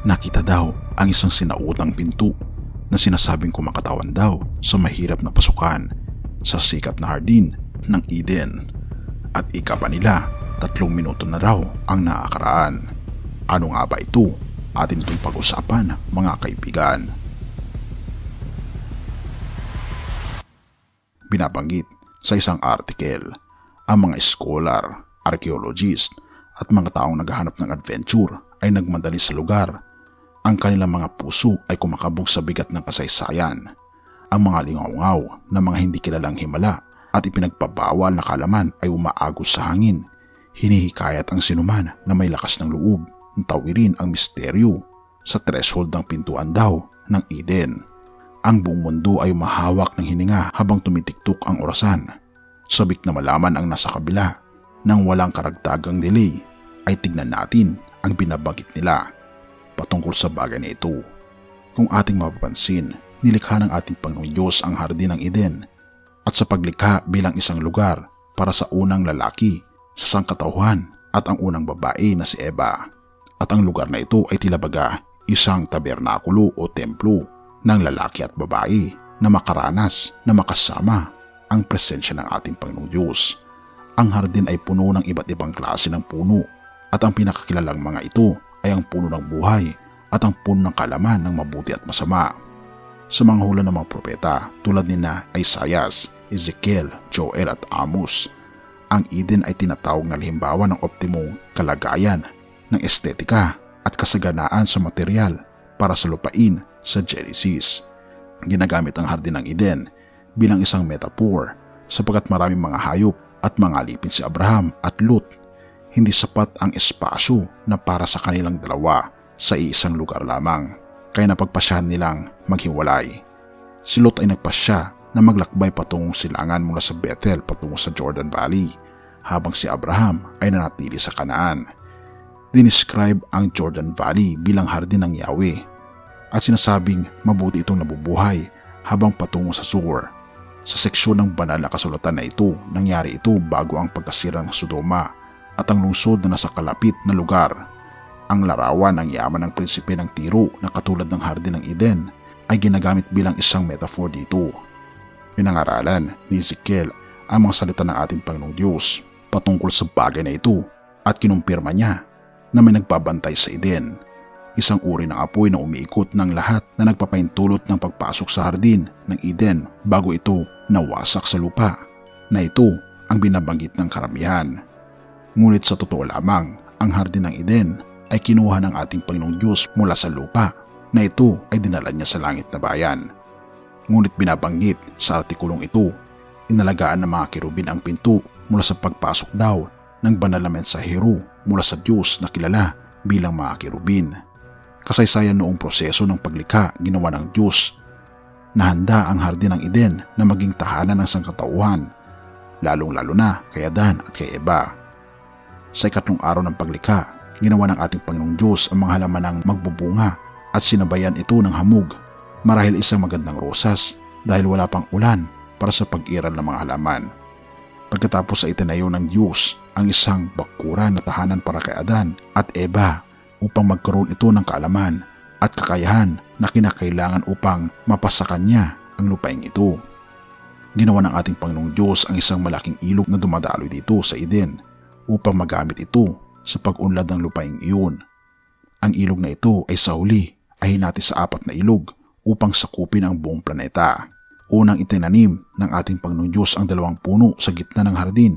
Nakita daw ang isang sinautang pinto na sinasabing kumakatawan daw sa mahirap na pasukan sa sikat na hardin ng Eden. At ika pa nila, 3 minuto na raw ang nakakaraan. Ano nga ba ito? Atin itong pag-usapan, mga kaibigan. Binabanggit sa isang article ang mga scholar, archaeologist at mga taong naghahanap ng adventure ay nagmadali sa lugar. Ang kanilang mga puso ay kumakabog sa bigat ng kasaysayan. Ang mga lingaw-ngaw na mga hindi kilalang himala at ipinagpabawal na kalaman ay umaagos sa hangin. Hinihikayat ang sinuman na may lakas ng loob na tawirin ang misteryo sa threshold ng pintuan daw ng Eden. Ang buong mundo ay umahawak ng hininga habang tumitiktok ang orasan. Sabik na malaman ang nasa kabila. Nang walang karagdagang delay ay tignan natin ang binabanggit nila patungkol sa bagay na ito. Kung ating mapapansin, nilikha ng ating Panginoong Diyos ang hardin ng Eden at sa paglikha bilang isang lugar para sa unang lalaki sa sangkatauhan at ang unang babae na si Eva. At ang lugar na ito ay tila baga isang tabernakulo o templo ng lalaki at babae na makaranas na makasama ang presensya ng ating Panginoong Diyos. Ang hardin ay puno ng iba't ibang klase ng puno at ang pinakakilalang mga ito ay ang puno ng buhay at ang puno ng kalaman ng mabuti at masama. Sa mga hula ng mga propeta tulad ni Isaias, Ezekiel, Joel at Amos, ang Eden ay tinatawag na halimbawa ng optimong kalagayan ng estetika at kasaganaan sa material para sa lupain sa Genesis. Ginagamit ang hardin ng Eden bilang isang metaphor sapagkat maraming mga hayop at mga alipin si Abraham at Lot. Hindi sapat ang espasyo na para sa kanilang dalawa sa isang lugar lamang, kaya napagpasyahan nilang maghiwalay. Si Lot ay nagpasya na maglakbay patungong silangan mula sa Bethel patungo sa Jordan Valley, habang si Abraham ay nanatili sa Canaan. Dinescribe ang Jordan Valley bilang hardin ng Yahweh at sinasabing mabuti itong nabubuhay habang patungo sa Sur. Sa seksyon ng banal na kasulatan na ito, nangyari ito bago ang pagkasira ng Sodoma at ang lungsod na nasa kalapit na lugar. Ang larawan ng yaman ng prinsipe ng Tiro na katulad ng hardin ng Eden ay ginagamit bilang isang metaphor dito. Pinangaralan ni Ezekiel ang mga salita ng ating Panginoong Diyos patungkol sa bagay na ito at kinumpirma niya na may nagbabantay sa Eden. Isang uri ng apoy na umiikot ng lahat na nagpapaintulot ng pagpasok sa hardin ng Eden bago ito nawasak sa lupa, na ito ang binabanggit ng karamihan. Ngunit sa totoo lamang, ang hardin ng Eden ay kinuha ng ating Panginoong Diyos mula sa lupa, na ito ay dinala niya sa langit na bayan. Ngunit binabanggit sa artikulong ito, inalagaan ng mga kerubin ang pinto mula sa pagpasok daw ng banal na mensahero mula sa Diyos na kilala bilang mga kerubin. Kasaysayan noong proseso ng paglikha ginawa ng Diyos na handa ang hardin ng Eden na maging tahanan ng sangkatauhan, lalong-lalo na kay Adan at kay Eva. Sa ikatlong araw ng paglikha, ginawa ng ating Panginoong Diyos ang mga halaman ng magbubunga at sinabayan ito ng hamog, marahil isang magandang rosas dahil wala pang ulan para sa pag-iral ng mga halaman. Pagkatapos ay itinayo ng Diyos ang isang bakuran na tahanan para kay Adan at Eva upang magkaroon ito ng kaalaman at kakayahan na kinakailangan upang mapasakan niya ang lupaing ito. Ginawa ng ating Panginoong Diyos ang isang malaking ilog na dumadaloy dito sa Eden upang magamit ito sa pag-unlad ng lupaing iyon. Ang ilog na ito ay sa huli ay hinati sa 4 na ilog upang sakupin ang buong planeta. Unang itinanim ng ating Panginoong Diyos ang 2 puno sa gitna ng hardin.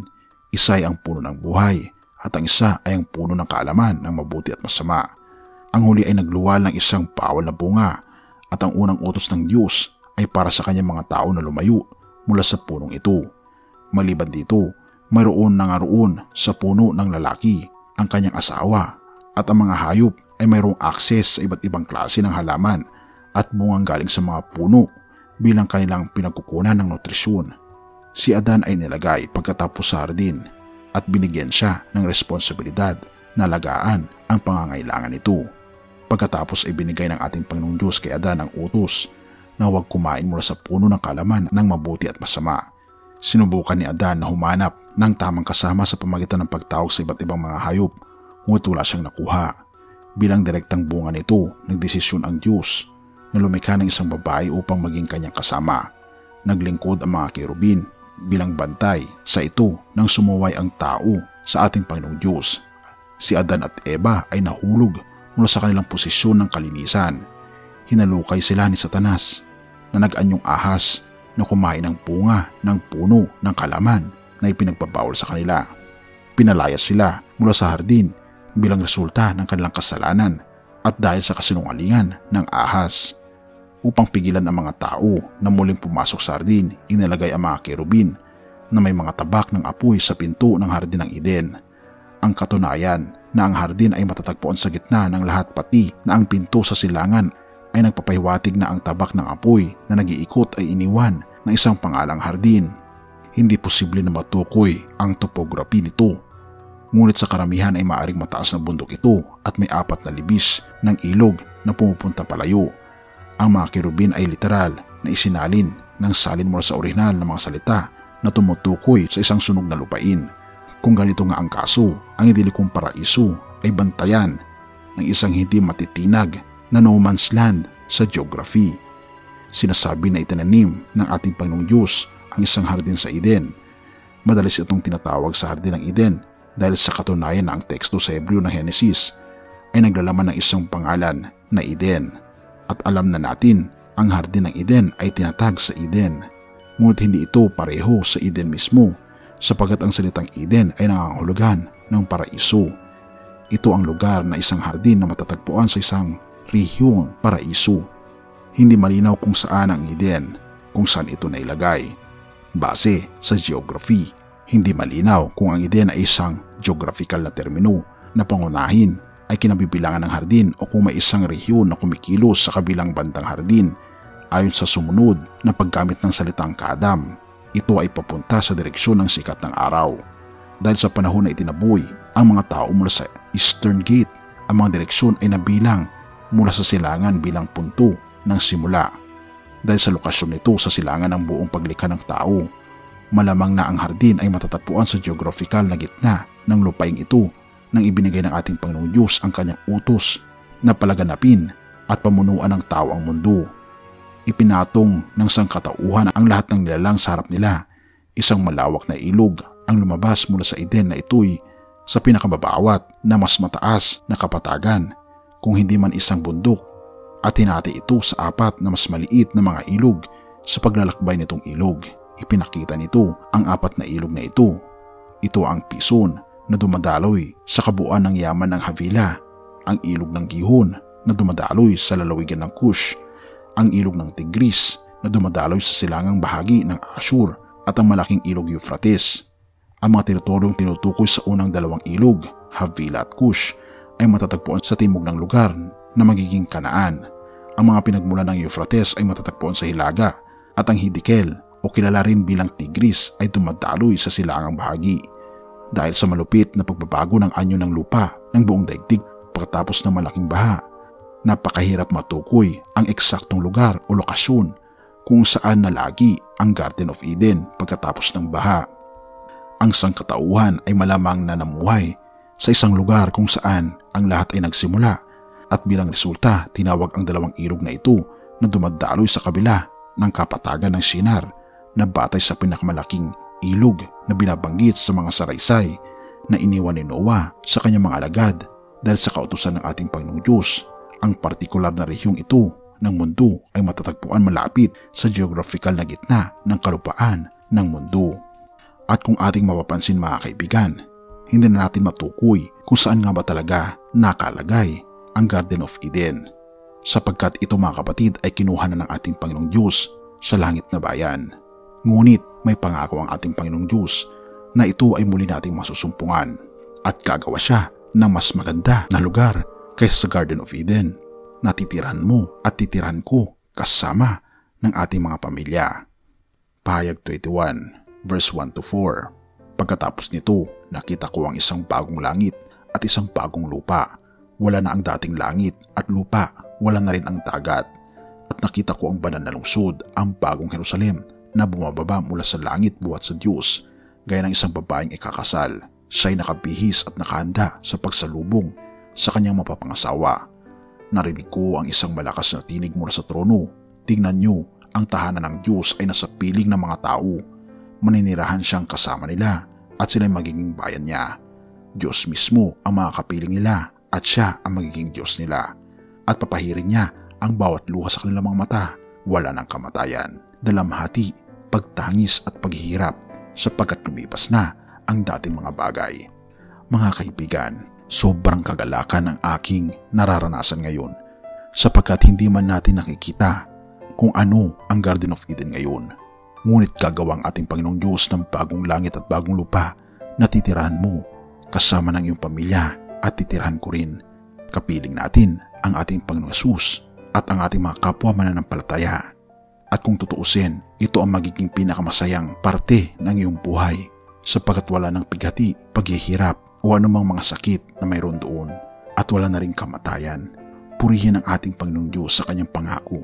Isa ay ang puno ng buhay at ang isa ay ang puno ng kaalaman ng mabuti at masama. Ang huli ay nagluwal ng isang bawal na bunga at ang unang utos ng Diyos ay para sa kanyang mga tao na lumayo mula sa punong ito. Maliban dito, mayroon na nga roon sa puno ng lalaki ang kanyang asawa at ang mga hayop ay mayroong akses sa iba't ibang klase ng halaman at bungang galing sa mga puno bilang kanilang pinagkukunan ng nutrisyon. Si Adan ay nilagay pagkatapos sa hardin at binigyan siya ng responsibilidad na alagaan ang pangangailangan nito. Pagkatapos ay binigay ng ating Panginoong Diyos kay Adan ang utos na huwag kumain mula sa puno ng kalaman ng mabuti at masama. Sinubukan ni Adan na humanap ng tamang kasama sa pamagitan ng pagtawag sa iba't ibang mga hayop, ngunit wala siyang nakuha. Bilang direktang bunga nito, nagdesisyon ang Diyos na lumikha ng isang babae upang maging kanyang kasama. Naglingkod ang mga kerubin bilang bantay sa ito nang sumuway ang tao sa ating Panginoong Diyos. Si Adan at Eva ay nahulog mula sa kanilang posisyon ng kalinisan. Hinalukay sila ni Satanas na nag-anyong ahas na kumain ng bunga ng puno ng kalaman na ipinagbabawal sa kanila. Pinalayas sila mula sa hardin bilang resulta ng kanilang kasalanan at dahil sa kasinungalingan ng ahas. Upang pigilan ang mga tao na muling pumasok sa hardin, inilagay ang mga kerubin na may mga tabak ng apoy sa pinto ng hardin ng Eden. Ang katunayan na ang hardin ay matatagpuan sa gitna ng lahat, pati na ang pinto sa silangan ay nagpapahiwatig na ang tabak ng apoy na nag-iikot ay iniwan ng isang pangalang hardin. Hindi posible na matukoy ang topography nito, ngunit sa karamihan ay maaaring mataas na bundok ito at may 4 na libis ng ilog na pumupunta palayo. Ang mga kerubin ay literal na isinalin ng salin mula sa orihinal na mga salita na tumutukoy sa isang sunog na lupain. Kung ganito nga ang kaso, ang idilikong paraiso ay bantayan ng isang hindi matitinag na no man's land sa geography. Sinasabi na itinanim ng ating Panginoong Diyos ang isang hardin sa Eden. Madalas itong tinatawag sa hardin ng Eden dahil sa katunayan na ang teksto sa Hebreo ng Henesis ay naglalaman ng isang pangalan na Eden. At alam na natin, ang hardin ng Eden ay tinatag sa Eden. Ngunit hindi ito pareho sa Eden mismo, sapagkat ang salitang Eden ay nangangahulugan ng paraiso. Ito ang lugar na isang hardin na matatagpuan sa isang rehiyong paraiso. Hindi malinaw kung saan ang Eden, kung saan ito nailagay. Base sa geography, hindi malinaw kung ang Eden ay isang geographical na termino na pangunahin ay kinabibilangan ng hardin o kung may isang rehiyon na kumikilos sa kabilang bandang hardin. Ayon sa sumunod na paggamit ng salitang kadam, ito ay papunta sa direksyon ng sikat ng araw. Dahil sa panahon na itinaboy ang mga tao mula sa Eastern Gate, ang mga direksyon ay nabilang mula sa silangan bilang punto ng simula. Dahil sa lokasyon nito sa silangan ng buong paglikha ng tao, malamang na ang hardin ay matatagpuan sa geographical na gitna ng lupaing ito nang ibinigay ng ating Panginoong Diyos ang kanyang utos na palaganapin at pamunuan ng tao ang mundo. Ipinatong ng sangkatauhan ang lahat ng nilalang sa harap nila. Isang malawak na ilog ang lumabas mula sa Eden na ito'y sa pinakamabawat na mas mataas na kapatagan, kung hindi man isang bundok, at hinati ito sa 4 na mas maliit na mga ilog. Sa paglalakbay nitong ilog, ipinakita nito ang 4 na ilog na ito. Ito ang Pison na dumadaloy sa kabuuan ng yaman ng Havila, ang ilog ng Gihon na dumadaloy sa lalawigan ng Cush, ang ilog ng Tigris na dumadaloy sa silangang bahagi ng Ashur, at ang malaking ilog Euphrates. Ang mga teritoryong tinutukoy sa unang 2 ilog, Havila at Cush, ay matatagpuan sa timog ng lugar na magiging Kanaan. Ang mga pinagmulan ng Euphrates ay matatagpuan sa Hilaga, at ang Hiddekel o kilala rin bilang Tigris ay dumadaloy sa silangang bahagi. Dahil sa malupit na pagbabago ng anyo ng lupa ng buong daigdig pagkatapos ng malaking baha, napakahirap matukoy ang eksaktong lugar o lokasyon kung saan nalagi ang Garden of Eden pagkatapos ng baha. Ang sangkatauhan ay malamang na namuhay sa isang lugar kung saan ang lahat ay nagsimula, at bilang resulta tinawag ang 2 ilog na ito na dumadaloy sa kabila ng kapatagan ng Shinar na batay sa pinakamalaking ilog na binabanggit sa mga saraysay na iniwan ni Noah sa kanyang mga alagad dahil sa kautusan ng ating Panginoong Diyos. Ang partikular na rehiyong ito ng mundo ay matatagpuan malapit sa geographical na gitna ng kalupaan ng mundo. At kung ating mapapansin mga kaibigan, hindi na natin matukoy kung saan nga ba talaga nakalagay ang Garden of Eden, sapagkat ito mga kapatid ay kinuha na ng ating Panginoong Diyos sa langit na bayan. Ngunit may pangako ang ating Panginoong Diyos na ito ay muli nating masusumpungan at gagawa siya ng mas maganda na lugar kaysa sa Garden of Eden na titirahan mo at titirahan ko kasama ng ating mga pamilya. Pahayag 21 verse 1-4. Pagkatapos nito, nakita ko ang isang bagong langit at isang bagong lupa. Wala na ang dating langit at lupa, wala na rin ang dagat. At nakita ko ang banal na lungsod, ang bagong Jerusalem, na bumababa mula sa langit buhat sa Diyos, gaya ng isang babaeng ikakasal. Siya'y nakabihis at nakahanda sa pagsalubong sa kanyang mapapangasawa. Narinig ko ang isang malakas na tinig mula sa trono. Tingnan niyo, ang tahanan ng Diyos ay nasa piling ng mga tao. Maninirahan siyang kasama nila at sila'y magiging bayan niya. Diyos mismo ang mga kapiling nila at siya ang magiging Diyos nila. At papahirin niya ang bawat luha sa kanilang mga mata. Wala ng kamatayan, dalamhati, pagtangis at paghihirap sapagkat lumipas na ang dating mga bagay. Mga kaibigan, sobrang kagalakan ang aking nararanasan ngayon sapagkat hindi man natin nakikita kung ano ang Garden of Eden ngayon. Ngunit gagawang ating Panginoong Diyos ng bagong langit at bagong lupa na titirahan mo kasama ng iyong pamilya at titirahan ko rin. Kapiling natin ang ating Panginoong Hesus at ang ating mga kapwa mananampalataya. At kung tutuusin, ito ang magiging pinakamasayang parte ng iyong buhay sapagkat wala ng pighati, paghihirap o anumang mga sakit na mayroon doon at wala na ring kamatayan. Purihin ang ating Panginoong Diyos sa kanyang pangako.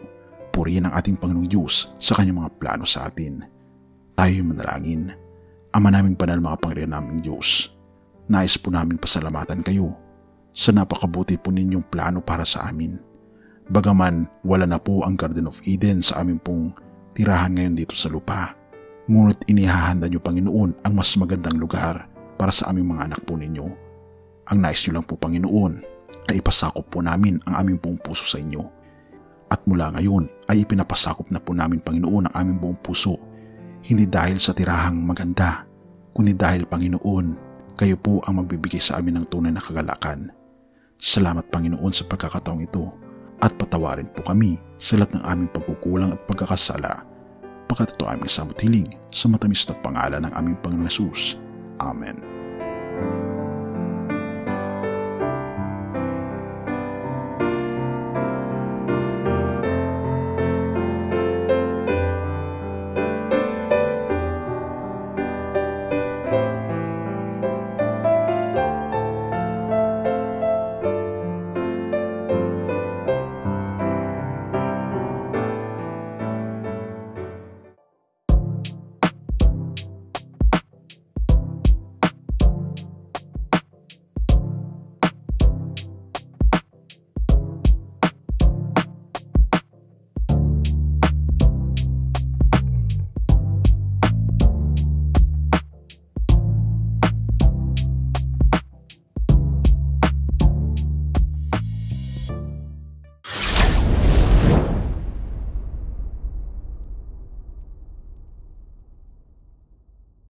Purihin ang ating Panginoong Diyos sa kanyang mga plano sa atin. Tayo'y manalangin. Ama naming banal, mga Panginoon naming Diyos, nais po naming pasalamatan kayo sa napakabuti po ninyong plano para sa amin. Bagaman wala na po ang Garden of Eden sa aming pong tirahan ngayon dito sa lupa, ngunit inihahanda niyo, Panginoon, ang mas magandang lugar para sa aming mga anak po ninyo. Ang nais niyo lang po, Panginoon, ay ipasakop po namin ang aming buong puso sa inyo. At mula ngayon ay ipinapasakop na po namin, Panginoon, ang aming buong puso. Hindi dahil sa tirahang maganda, kundi dahil, Panginoon, kayo po ang magbibigay sa amin ng tunay na kagalakan. Salamat, Panginoon, sa pagkakataong ito at patawarin po kami sa lahat ng aming pagkukulang at pagkakasala. Pagkat ito aming samot hiling sa matamis na pangalan ng aming Panginoon Hesus. Amen.